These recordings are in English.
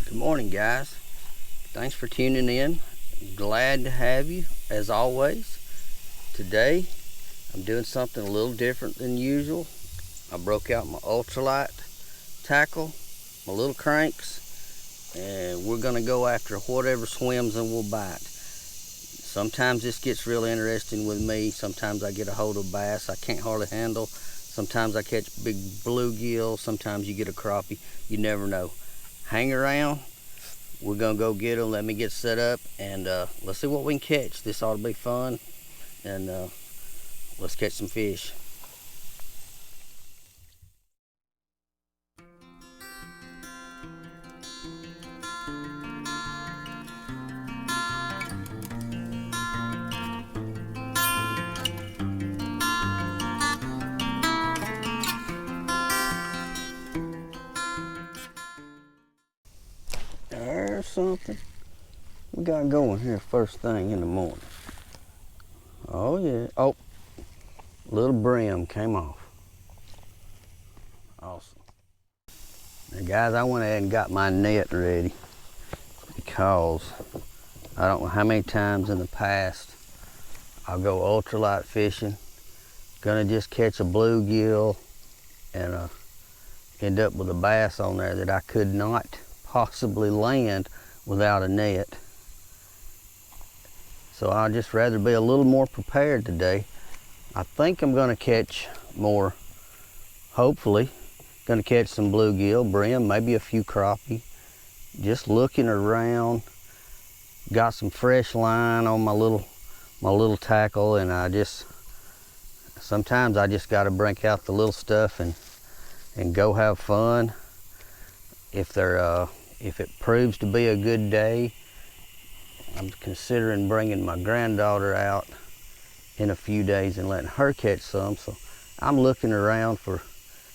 Good morning, guys. Thanks for tuning in. Glad to have you as always. Today I'm doing something a little different than usual. I broke out my ultralight tackle, my little cranks, and we're gonna go after whatever swims and will bite. Sometimes this gets really interesting with me. Sometimes I get a hold of bass I can't hardly handle. Sometimes I catch big bluegill. Sometimes you get a crappie. You never know. Hang around. We're gonna go get them. Let me get set up and let's see what we can catch. This ought to be fun, and let's catch some fish. There's something we got going here first thing in the morning. Oh yeah. Oh, little bream came off. Awesome. Now guys, I went ahead and got my net ready because I don't know how many times in the past I'll go ultralight fishing, gonna just catch a bluegill and end up with a bass on there that I could not possibly land without a net. So I'd just rather be a little more prepared today. I think I'm gonna catch more, hopefully. Gonna catch some bluegill, bream, maybe a few crappie. Just looking around. Got some fresh line on my little tackle, and sometimes I just gotta break out the little stuff and go have fun. If it proves to be a good day, I'm considering bringing my granddaughter out in a few days and letting her catch some. So I'm looking around for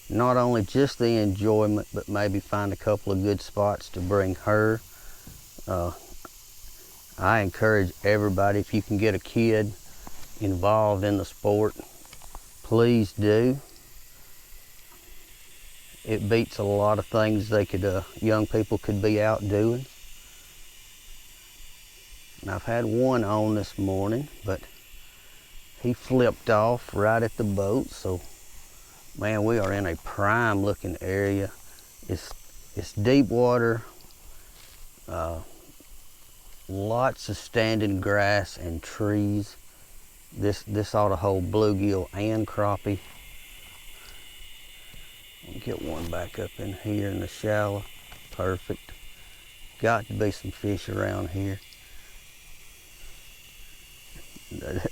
not only just the enjoyment, but maybe find a couple of good spots to bring her. I encourage everybody, if you can get a kid involved in the sport, please do. It beats a lot of things young people could be out doing. And I've had one on this morning, but he flipped off right at the boat. So, man, we are in a prime looking area. It's deep water, lots of standing grass and trees. This ought to hold bluegill and crappie. Get one back up in here in the shallow. Perfect. Got to be some fish around here.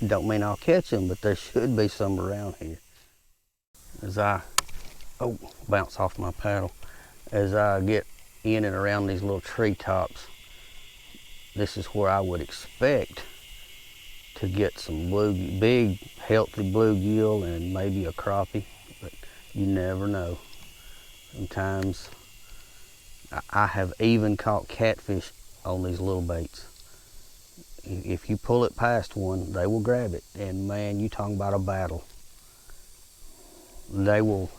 Don't mean I'll catch them, but there should be some around here. As I bounce off my paddle. As I get in and around these little treetops, this is where I would expect to get some big, healthy bluegill and maybe a crappie, but you never know. Sometimes I have even caught catfish on these little baits. If you pull it past one, they will grab it, and man, you talking about a battle. They will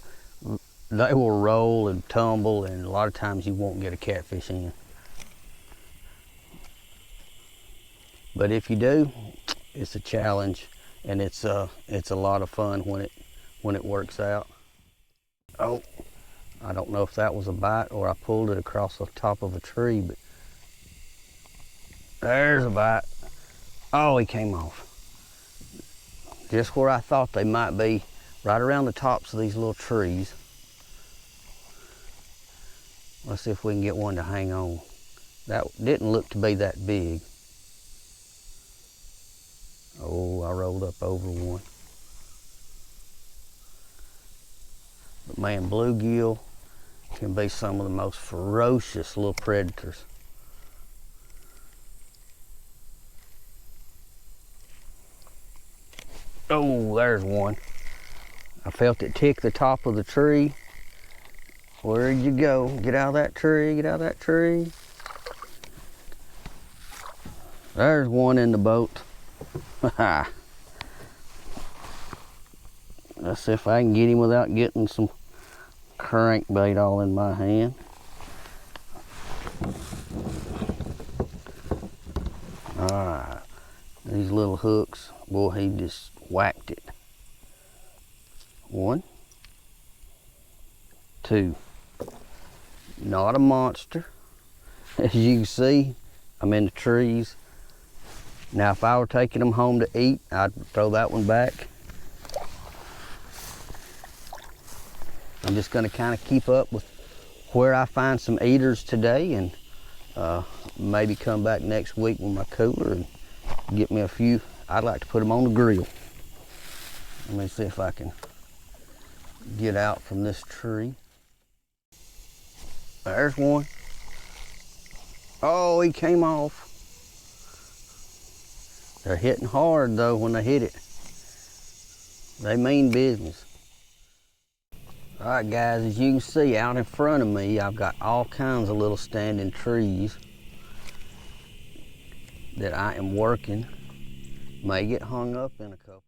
roll and tumble, and a lot of times you won't get a catfish in. But if you do, it's a challenge, and it's a lot of fun when it works out. Oh, I don't know if that was a bite or I pulled it across the top of a tree, but there's a bite. Oh, he came off. Just where I thought they might be, right around the tops of these little trees. Let's see if we can get one to hang on. That didn't look to be that big. Oh, I rolled up over one. But man, bluegill can be some of the most ferocious little predators. Oh, there's one. I felt it tick the top of the tree. Where'd you go? Get out of that tree, get out of that tree. There's one in the boat. Let's see if I can get him without getting some crankbait all in my hand. Alright, these little hooks, boy, he just whacked it. 1, 2. Not a monster. As you can see, I'm in the trees. Now, if I were taking them home to eat, I'd throw that one back. I'm just gonna kind of keep up with where I find some eaters today, and maybe come back next week with my cooler and get me a few. I'd like to put them on the grill. Let me see if I can get out from this tree. There's one. Oh, he came off. They're hitting hard though when they hit it. They mean business. All right, guys, as you can see out in front of me, I've got all kinds of little standing trees that I am working. May get hung up in a couple.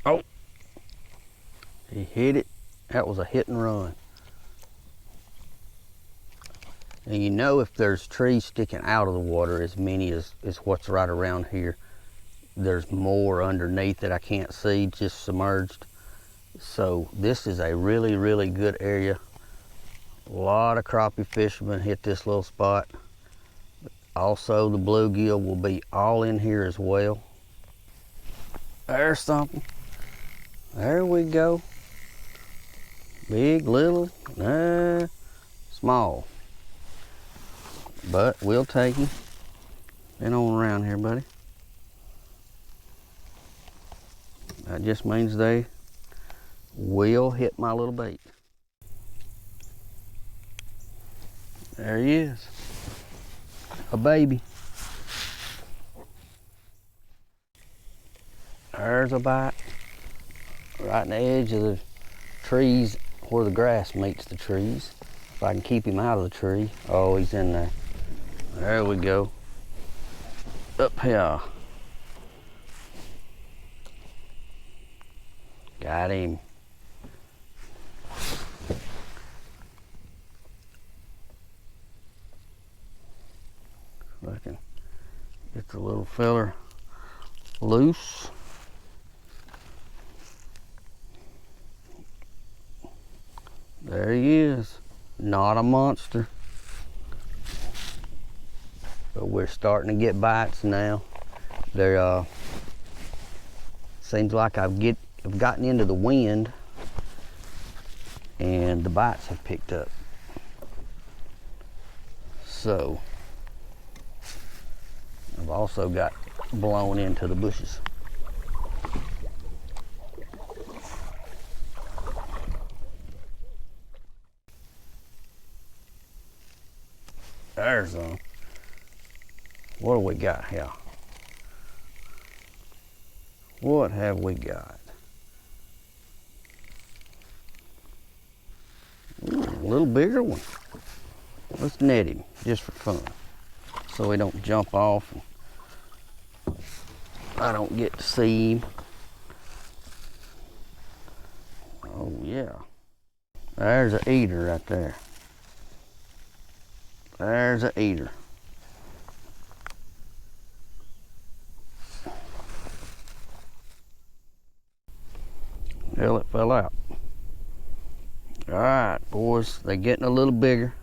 Oh, he hit it. That was a hit and run. And you know, if there's trees sticking out of the water as many as what's right around here, there's more underneath that I can't see, just submerged. So this is a really, really good area. A lot of crappie fishermen hit this little spot. Also, the bluegill will be all in here as well. There's something. There we go. Big, little, small. But we'll take him. Been on around here, buddy. That just means they will hit my little bait. There he is. A baby. There's a bite. Right in the edge of the trees where the grass meets the trees. If I can keep him out of the tree. Oh, he's in there. There we go. Up here. Got him. I can get the little feller loose. There he is. Not a monster. But we're starting to get bites now. There seems like I've gotten into the wind and the bites have picked up. So I've also got blown into the bushes. There's one. What do we got here? What have we got? Ooh, a little bigger one. Let's net him just for fun, so he don't jump off and I don't get to see him. Oh yeah. There's an eater right there. There's an eater. Well, it fell out. All right, boys, they're getting a little bigger.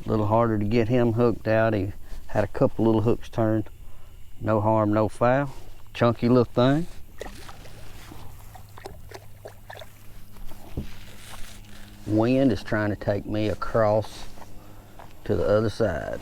A little harder to get him hooked out. He had a couple little hooks turned. No harm, no foul. Chunky little thing. Wind is trying to take me across to the other side.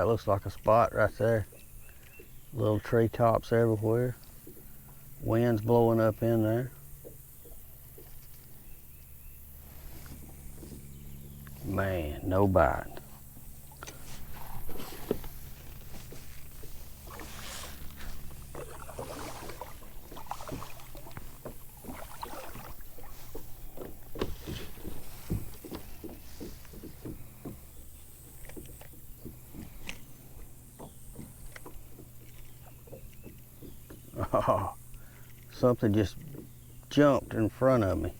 Looks like a spot right there. Little tree tops everywhere. Wind's blowing up in there. Man, no bite. Oh, something just jumped in front of me.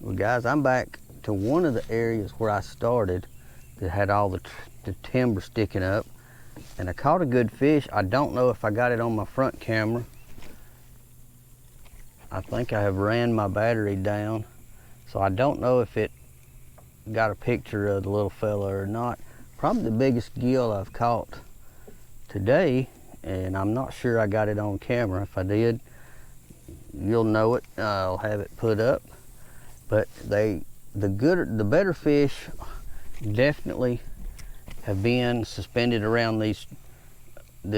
Well, guys, I'm back to one of the areas where I started that had all the timber sticking up, and I caught a good fish. I don't know if I got it on my front camera. I think I have ran my battery down, so I don't know if it got a picture of the little fella or not. Probably the biggest gill I've caught today, and I'm not sure I got it on camera. If I did, you'll know it. I'll have it put up. But the better fish definitely have been suspended around this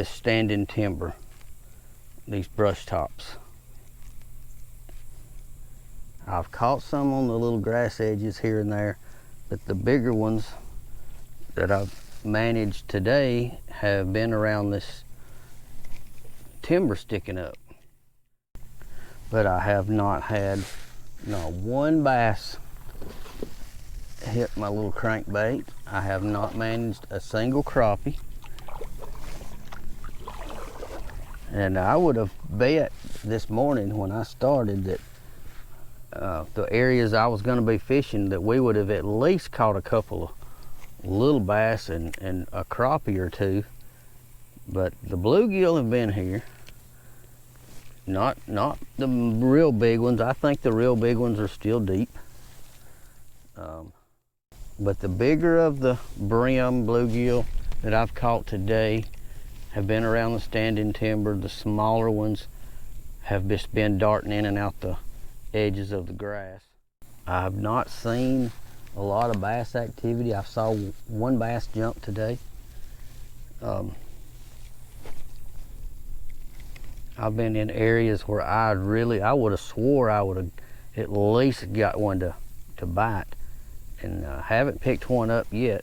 standing timber, these brush tops. I've caught some on the little grass edges here and there, but the bigger ones that I've managed today have been around this timber sticking up. But I have not had not one bass hit my little crankbait. I have not managed a single crappie. And I would have bet this morning when I started that the areas I was going to be fishing, that we would have at least caught a couple of little bass and a crappie or two. But the bluegill have been here. Not the real big ones. I think the real big ones are still deep. But the bigger of the bream bluegill that I've caught today have been around the standing timber. The smaller ones have just been darting in and out the edges of the grass. I have not seen a lot of bass activity. I saw one bass jump today. I've been in areas where I would have swore I would have at least got one to bite, and haven't picked one up yet.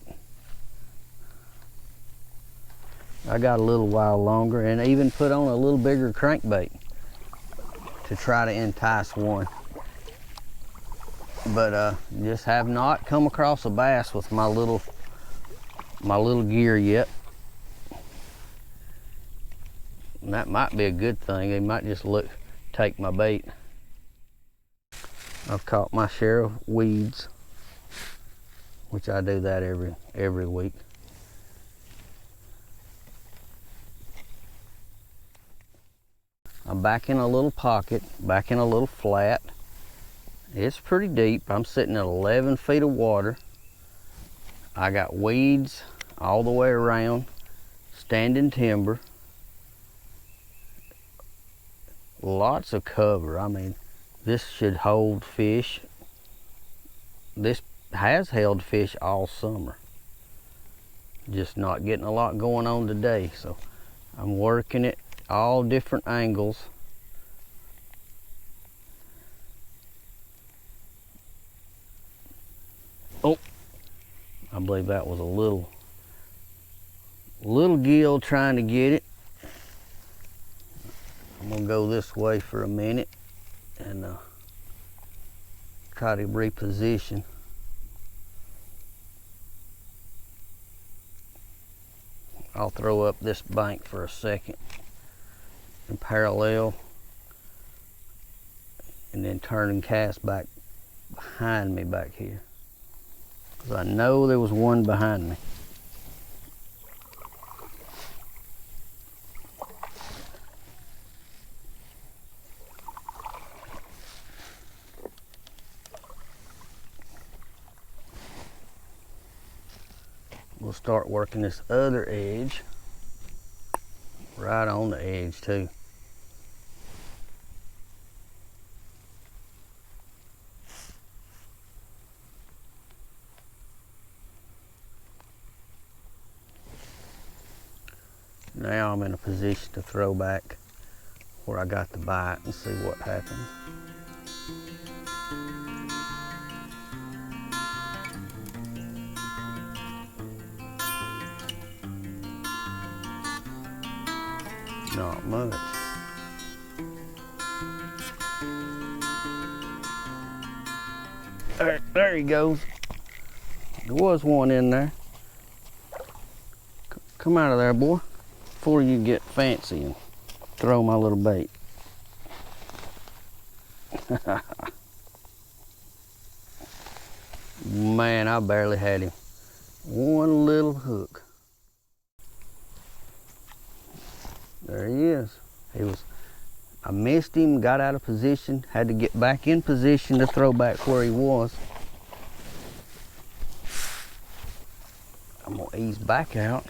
I got a little while longer and even put on a little bigger crankbait to try to entice one. But just have not come across a bass with my little gear yet. And that might be a good thing. They might just take my bait. I've caught my share of weeds, which I do that every week. I'm back in a little pocket, back in a little flat. It's pretty deep. I'm sitting at 11 feet of water. I got weeds all the way around, standing timber. Lots of cover. I mean, this should hold fish. This has held fish all summer. Just not getting a lot going on today, so I'm working it all different angles. Oh, I believe that was a little gill trying to get it. I'm gonna go this way for a minute and try to reposition. I'll throw up this bank for a second and parallel, and then turn and cast back behind me back here, because I know there was one behind me. We'll start working this other edge, right on the edge too. Now I'm in a position to throw back where I got the bite and see what happens. Not much. There he goes. There was one in there. Come out of there, boy, before you get fancy and throw my little bait. Man, I barely had him. One little hook. There he is. I missed him, got out of position, had to get back in position to throw back where he was. I'm gonna ease back out.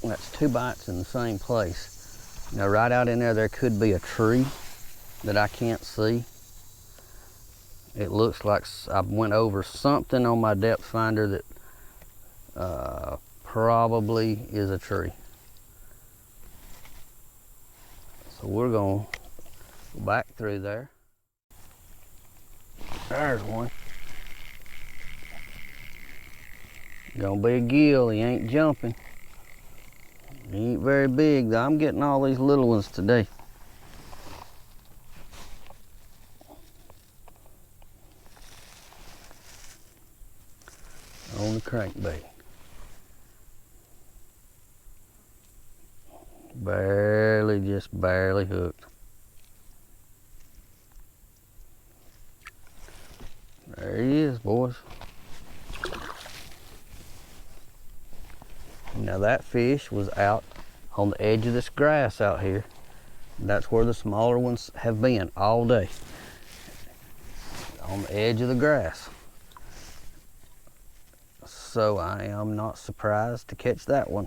That's 2 bites in the same place. Now right out in there could be a tree that I can't see. It looks like I went over something on my depth finder that probably is a tree. So we're gonna go back through there. There's one. Gonna be a gill, he ain't jumping. He ain't very big though. I'm getting all these little ones today. On the crankbait. Barely, just barely hooked. There he is, boys. Now that fish was out on the edge of this grass out here. That's where the smaller ones have been all day. On the edge of the grass. So I am not surprised to catch that one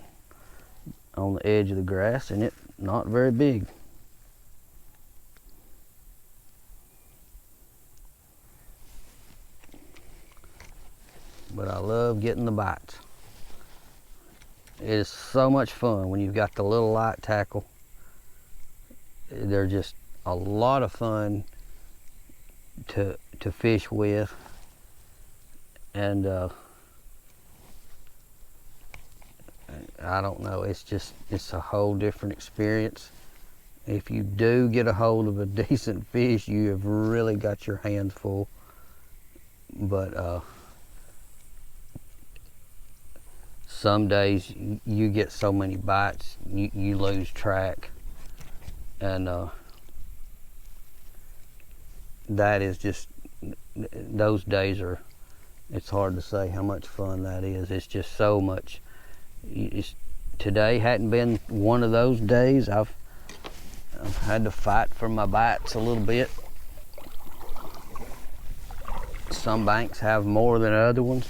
on the edge of the grass, and it not very big. But I love getting the bites. It is so much fun when you've got the little light tackle. They're just a lot of fun to fish with, and I don't know, it's a whole different experience. If you do get a hold of a decent fish, you have really got your hands full. But some days you get so many bites, you lose track. And that is just, those days it's hard to say how much fun that is. It's just so much. Today hadn't been one of those days. I've had to fight for my bites a little bit. Some banks have more than other ones,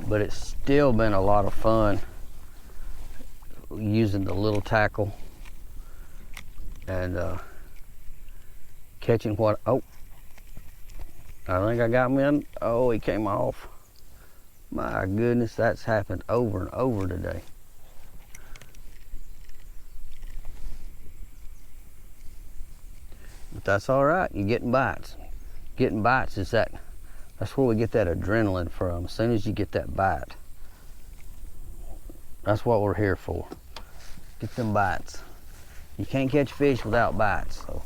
but it's still been a lot of fun using the little tackle and catching what, oh, I think I got me oh, he came off. My goodness, that's happened over and over today. But that's all right, you're getting bites. Getting bites is that's where we get that adrenaline from. As soon as you get that bite, that's what we're here for. Get them bites. You can't catch fish without bites, so